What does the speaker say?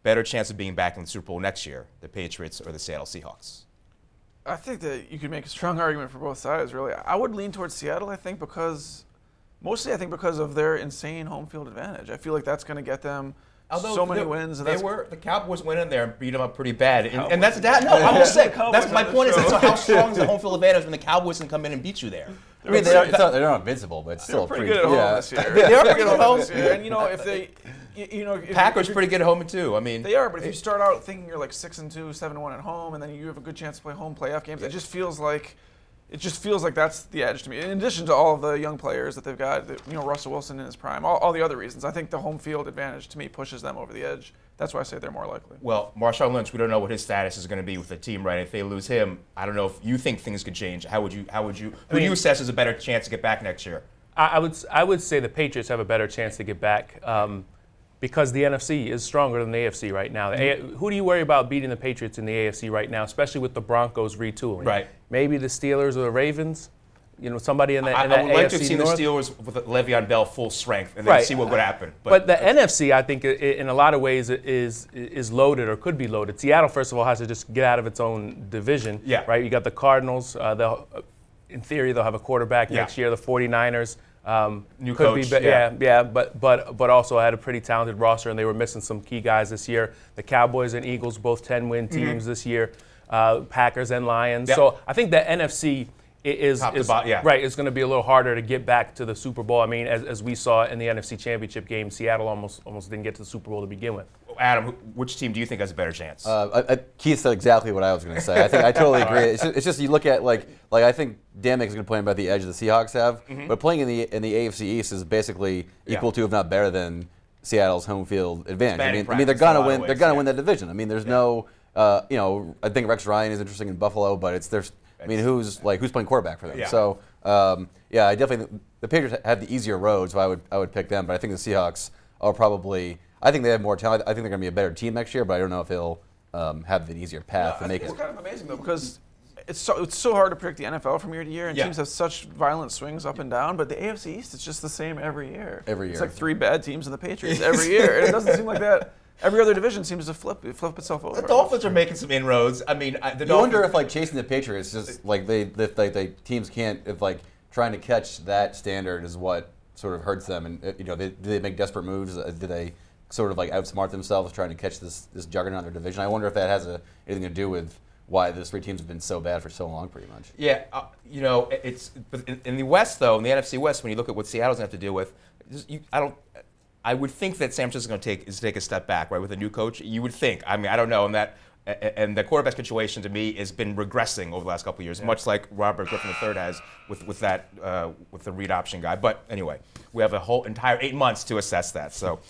better chance of being back in the Super Bowl next year, the Patriots or the Seattle Seahawks? I think that you could make a strong argument for both sides, really. I would lean towards Seattle, I think, because of their insane home field advantage. I feel like that's going to get them so many wins. And the Cowboys went in there and beat them up pretty bad, and that's that. No, I'm just saying. That's my point. Is so how strong is the home field advantage when the Cowboys can come in and beat you there? I mean, they're not invincible, but it's still pretty good at home this year. They are pretty good at home this year. And if they, Packers pretty good at home too. I mean, they are. But if you start out thinking you're like 6-2, 7-1 at home, and then you have a good chance to play home playoff games, it just feels like that's the edge to me. In addition to all of the young players that they've got, Russell Wilson in his prime, all the other reasons, I think the home field advantage to me pushes them over the edge. That's why I say they're more likely. Well, Marshawn Lynch, we don't know what his status is going to be with the team, right? If they lose him, I don't know if you think things could change. Who do you assess as a better chance to get back next year? I would say the Patriots have a better chance to get back because the NFC is stronger than the AFC right now. Who do you worry about beating the Patriots in the AFC right now, especially with the Broncos retooling? Right. Maybe the Steelers or the Ravens. Somebody in the I would like to have seen North. the Steelers with Le'Veon Bell full strength and then see what would happen. But the NFC, I think, in a lot of ways, is loaded or could be loaded. Seattle, first of all, has to just get out of its own division. Yeah. Right. You got the Cardinals. In theory, they'll have a quarterback next year. The 49ers. New could coach. But also had a pretty talented roster, and they were missing some key guys this year. The Cowboys and Eagles, both 10-win teams this year. Packers and Lions. Yep. So I think the NFC is right. It's going to be a little harder to get back to the Super Bowl. I mean, as we saw in the NFC Championship game, Seattle almost didn't get to the Super Bowl to begin with. Adam, which team do you think has a better chance? Keith said exactly what I was going to say. I totally agree. It's just you look at like I think Dan is going to point about the edge the Seahawks have, but playing in the AFC East is basically equal to, if not better than, Seattle's home field advantage. I mean they're going to win. They're going to win that division. I mean, there's no. I think Rex Ryan is interesting in Buffalo, but who's playing quarterback for them? Yeah. So I definitely the Patriots have the easier road, so I would pick them. But I think the Seahawks are probably. I think they have more talent. I think they're going to be a better team next year, but I don't know if they'll have an easier path to make it. It's kind of amazing though, because it's so hard to predict the NFL from year to year, and teams have such violent swings up and down. But the AFC East is just the same every year. It's like 3 bad teams in the Patriots every year, and it doesn't seem like that. Every other division seems to flip itself over. The Dolphins are making some inroads. I mean, you wonder if chasing the Patriots just they teams can't trying to catch that standard is what sort of hurts them, and do they make desperate moves? Do they sort of outsmart themselves trying to catch this juggernaut in their division? I wonder if that has anything to do with why those 3 teams have been so bad for so long, pretty much. Yeah, it's in the West though, in the NFC West, when you look at what Seattle's going to have to deal with, I would think that San Francisco's going to take a step back, right, with a new coach. You would think. I mean, I don't know, and the quarterback situation to me has been regressing over the last couple of years, much like Robert Griffin III has with the read option guy. But anyway, we have a whole entire 8 months to assess that. So.